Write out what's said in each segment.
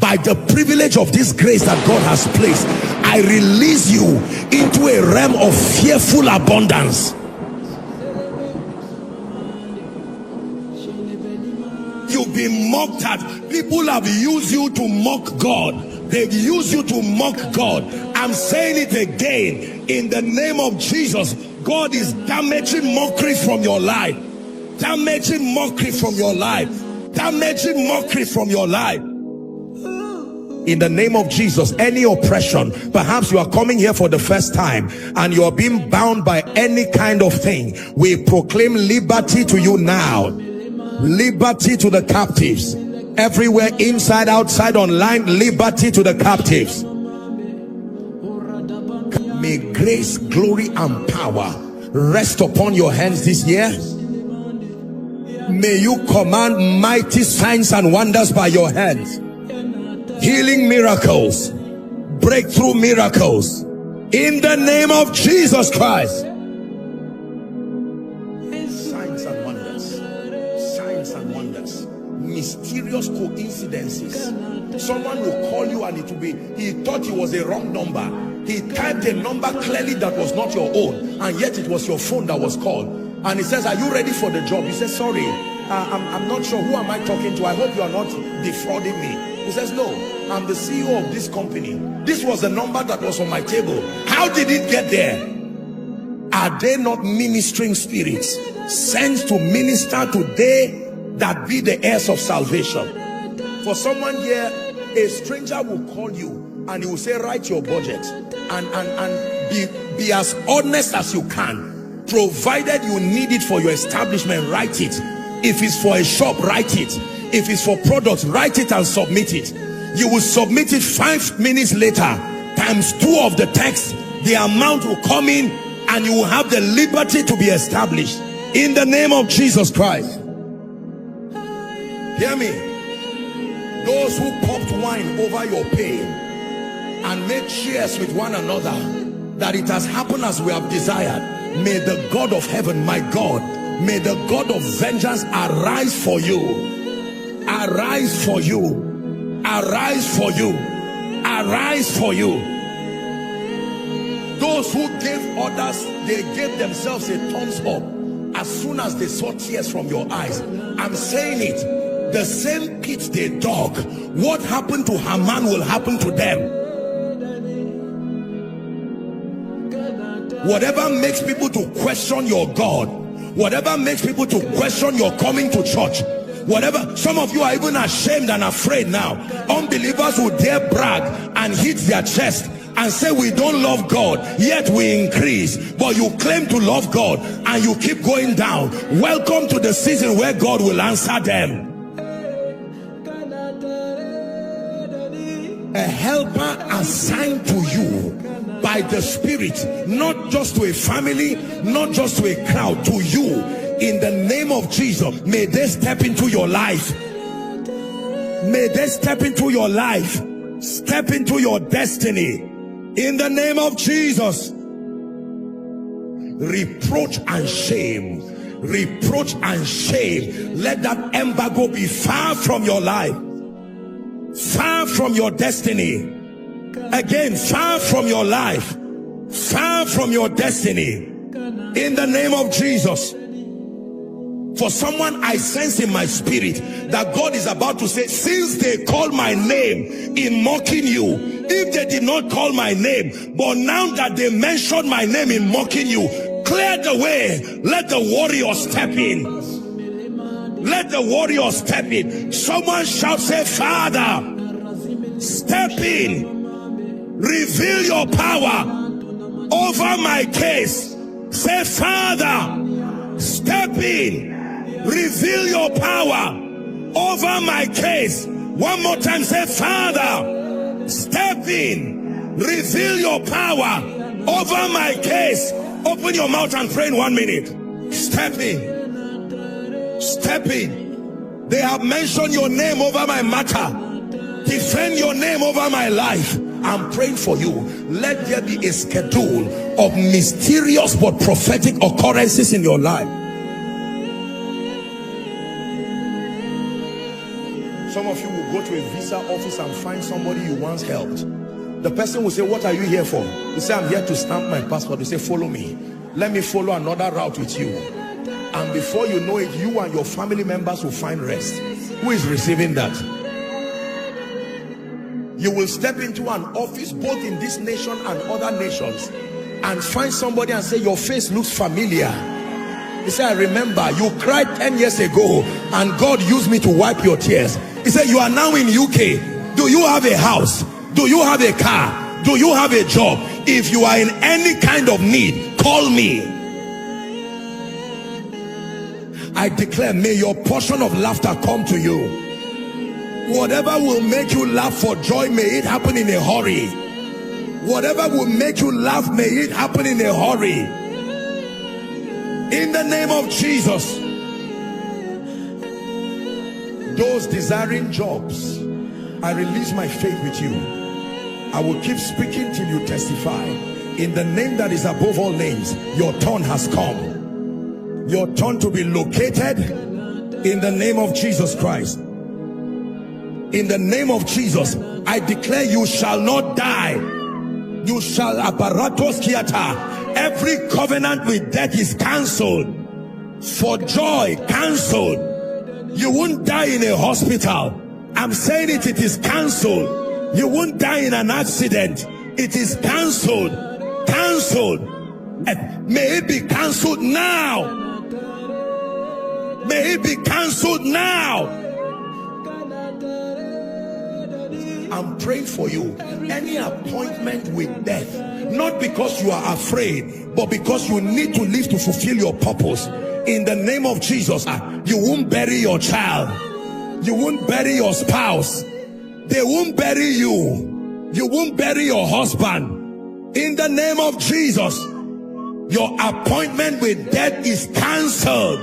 by the privilege of this grace that God has placed, I release you into a realm of fearful abundance. You've been mocked at. People have used you to mock God. They've used you to mock God. I'm saying it again, in the name of Jesus. God is damaging mockery from your life. Damaging mockery from your life. Damaging mockery from your life. In the name of Jesus, any oppression, perhaps you are coming here for the first time and you are being bound by any kind of thing, we proclaim liberty to you now. Liberty to the captives. Everywhere, inside, outside, online, liberty to the captives. May grace, glory, and power rest upon your hands this year. May you command mighty signs and wonders by your hands. Healing miracles, breakthrough miracles, in the name of Jesus Christ. Signs and wonders, signs and wonders, mysterious coincidences. Someone will call you and it will be, he thought it was a wrong number. He typed a number clearly that was not your own, and yet it was your phone that was called. And he says, are you ready for the job? He says, sorry, I'm not sure. Who am I talking to? I hope you are not defrauding me. He says, no, I'm the CEO of this company. This was the number that was on my table. How did it get there? Are they not ministering spirits sent to minister to they that be the heirs of salvation? For someone here, a stranger will call you and he will say, write your budget and be as honest as you can. Provided you need it for your establishment, write it. If it's for a shop, write it. If it's for products, write it and submit it. You will submit it 5 minutes later, times 2 of the text, the amount will come in and you will have the liberty to be established in the name of Jesus Christ. Hear me. Those who popped wine over your pain and made cheers with one another, that it has happened as we have desired, may the God of heaven, my God, may the God of vengeance arise for you. Arise for you. Arise for you. Arise for you. Those who gave others, they gave themselves a thumbs up as soon as they saw tears from your eyes. I'm saying it, the same pit they dug, what happened to Haman will happen to them. Whatever makes people to question your God, whatever makes people to question your coming to church, whatever, some of you are even ashamed and afraid now. Unbelievers will dare brag and hit their chest and say we don't love God, yet we increase. But you claim to love God and you keep going down. Welcome to the season where God will answer them. A helper assigned to you by the Spirit, not just to a family, not just to a crowd, to you. In the name of Jesus, may they step into your life. May they step into your life. Step into your destiny. In the name of Jesus. Reproach and shame. Reproach and shame. Let that embargo be far from your life. Far from your destiny. Again, far from your life. Far from your destiny. In the name of Jesus. For someone, I sense in my spirit that God is about to say, since they called my name in mocking you, if they did not call my name, but now that they mentioned my name in mocking you, clear the way. Let the warrior step in. Let the warrior step in. Someone shout, say, Father, step in. Reveal your power over my case. Say, Father, step in. Reveal your power over my case. One more time, say, Father, step in. Reveal your power over my case. Open your mouth and pray in 1 minute. Step in. Step in. They have mentioned your name over my matter. Defend your name over my life. I'm praying for you. Let there be a schedule of mysterious but prophetic occurrences in your life. Some of you will go to a visa office and find somebody you once helped. The person will say, what are you here for? You say, I'm here to stamp my passport. You say, follow me. Let me follow another route with you. And before you know it, you and your family members will find rest. Who is receiving that? You will step into an office both in this nation and other nations and find somebody and say, your face looks familiar. He said, I remember you cried 10 years ago and God used me to wipe your tears. He said, you are now in UK. Do you have a house? Do you have a car? Do you have a job? If you are in any kind of need, call me. I declare, may your portion of laughter come to you. Whatever will make you laugh for joy, may it happen in a hurry. Whatever will make you laugh, may it happen in a hurry. In the name of Jesus. Those desiring jobs, I release my faith with you. I will keep speaking till you testify. In the name that is above all names, your turn has come. Your turn to be located in the name of Jesus Christ. In the name of Jesus, I declare you shall not die. You shall apparatus kiata. Every covenant with death is cancelled. For joy, cancelled. You won't die in a hospital. I'm saying it is cancelled. You won't die in an accident. It is cancelled. Cancelled. May it be cancelled now. May it be cancelled now. I'm praying for you. Any appointment with death, not because you are afraid, but because you need to live to fulfill your purpose. In the name of Jesus, you won't bury your child. You won't bury your spouse. They won't bury you. You won't bury your husband. In the name of Jesus, your appointment with death is cancelled.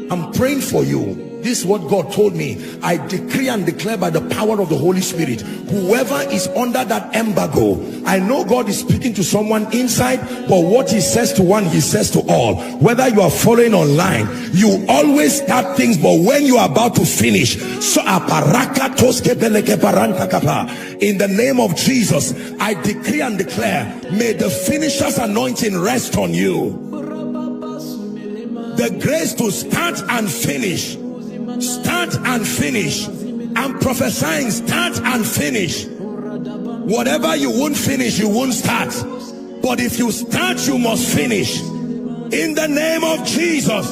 I'm praying for you. This is what God told me. I decree and declare by the power of the Holy Spirit, whoever is under that embargo, I know God is speaking to someone inside, but what he says to one, he says to all. Whether you are following online, you always start things, but when you are about to finish, so in the name of Jesus, I decree and declare, may the finisher's anointing rest on you. The grace to start and finish. Start and finish. I'm prophesying, start and finish. Whatever you won't finish, you won't start. But if you start, you must finish. In the name of Jesus.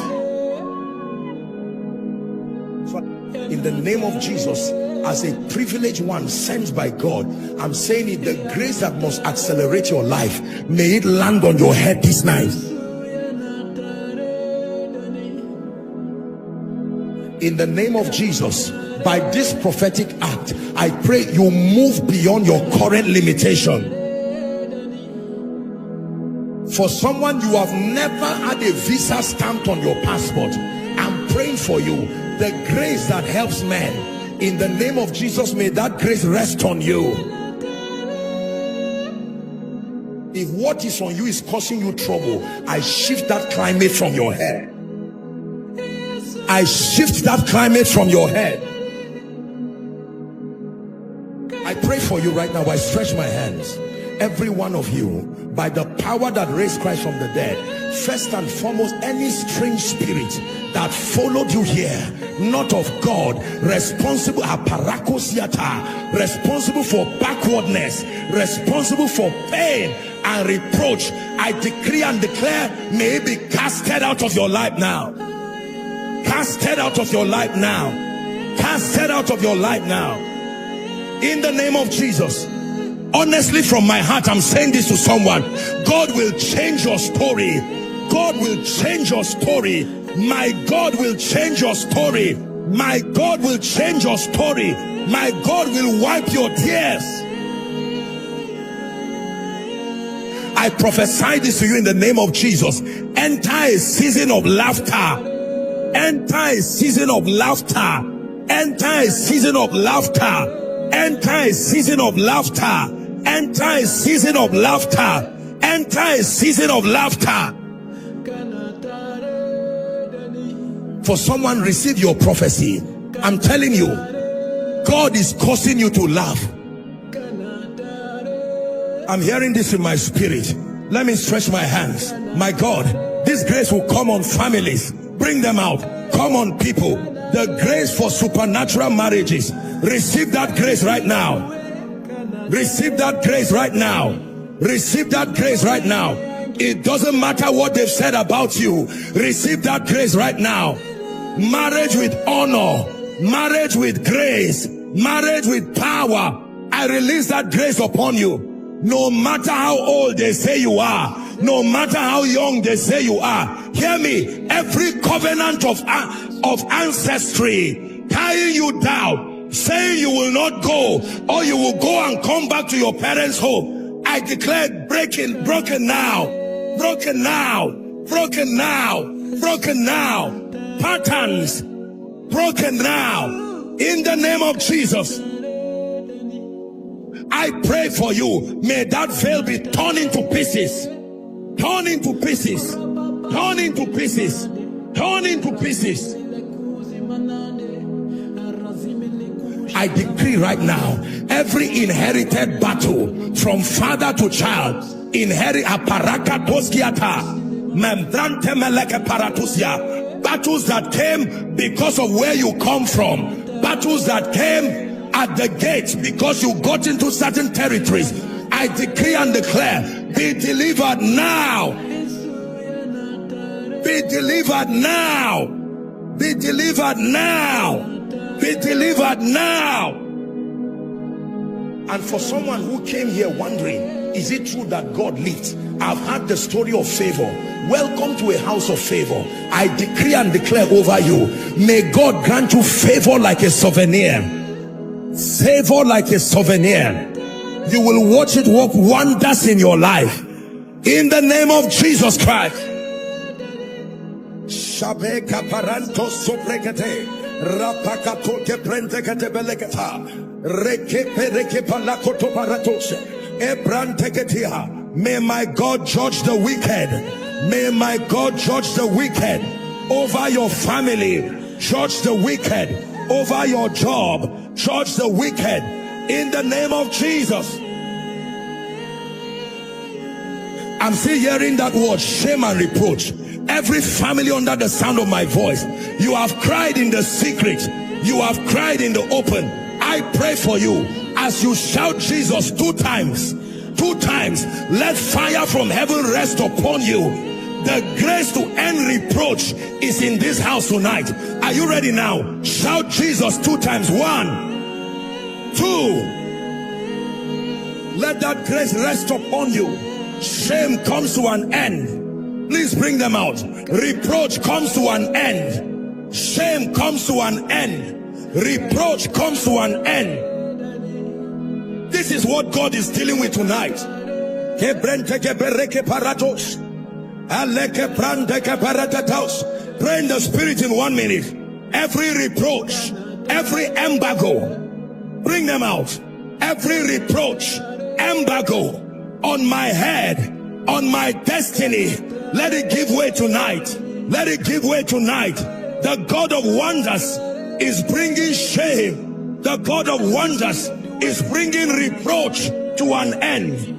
In the name of Jesus, as a privileged one sent by God, I'm saying it, the grace that must accelerate your life, may it land on your head this night. In the name of Jesus, by this prophetic act, I pray you move beyond your current limitation. For someone, you have never had a visa stamped on your passport. I'm praying for you. The grace that helps men, in the name of Jesus, may that grace rest on you. If what is on you is causing you trouble, I shift that climate from your head. I shift that climate from your head. I pray for you right now. I stretch my hands. Every one of you, by the power that raised Christ from the dead, first and foremost, any strange spirit that followed you here, not of God, responsible responsible for backwardness, responsible for pain and reproach, I decree and declare, may it be casted out of your life now. Casted out of your life now. Casted out of your life now. In the name of Jesus. Honestly, from my heart, I'm saying this to someone. God will change your story. God will change your story. My God will change your story. My God will change your story. My God will wipe your tears. I prophesy this to you in the name of Jesus. Enter a season of laughter. Enter a season of laughter. Enter a season of laughter. Enter a season of laughter. Enter a season of laughter. Enter a season of laughter. For someone, receive your prophecy. I'm telling you, God is causing you to laugh. I'm hearing this in my spirit. Let me stretch my hands. My God, this grace will come on families. Bring them out. Come on people. The grace for supernatural marriages. Receive that grace right now. Receive that grace right now. Receive that grace right now. It doesn't matter what they've said about you. Receive that grace right now. Marriage with honor, marriage with grace, marriage with power. I release that grace upon you. No matter how old they say you are, no matter how young they say you are, hear me. Every covenant of ancestry tying you down, saying you will not go, or you will go and come back to your parents' home, I declare broken now, broken now, broken now, broken now. Patterns broken now in the name of Jesus. I pray for you. May that veil be torn into pieces. Torn into pieces. Torn into pieces. Torn into pieces. I decree right now, every inherited battle from father to child, inherit aparaka toskiata, membrante meleke paratusia. Battles that came because of where you come from, battles that came at the gates because you got into certain territories. I decree and declare, be delivered now. Be delivered now. Be delivered now. Be delivered now. And for someone who came here wondering, is it true that God leads? I've heard the story of favor. Welcome to a house of favor. I decree and declare over you, may God grant you favor like a souvenir. Favor like a souvenir. You will watch it work wonders in your life. In the name of Jesus Christ. May my God judge the wicked. May my God judge the wicked over your family. Judge the wicked over your job. Judge the wicked in the name of Jesus. I'm still hearing that word, shame and reproach. Every family under the sound of my voice, you have cried in the secret, you have cried in the open. I pray for you as you shout Jesus 2 times. 2 times, let fire from heaven rest upon you. The grace to end reproach is in this house tonight. Are you ready now? Shout Jesus 2 times. 1, 2. Let that grace rest upon you. Shame comes to an end. Please bring them out. Reproach comes to an end. Shame comes to an end. Reproach comes to an end. This is what God is dealing with tonight. Pray in the spirit in 1 minute. Every reproach, every embargo, bring them out. Every reproach, embargo on my head, on my destiny, let it give way tonight. Let it give way tonight. The God of wonders is bringing shame. The God of wonders is bringing reproach to an end.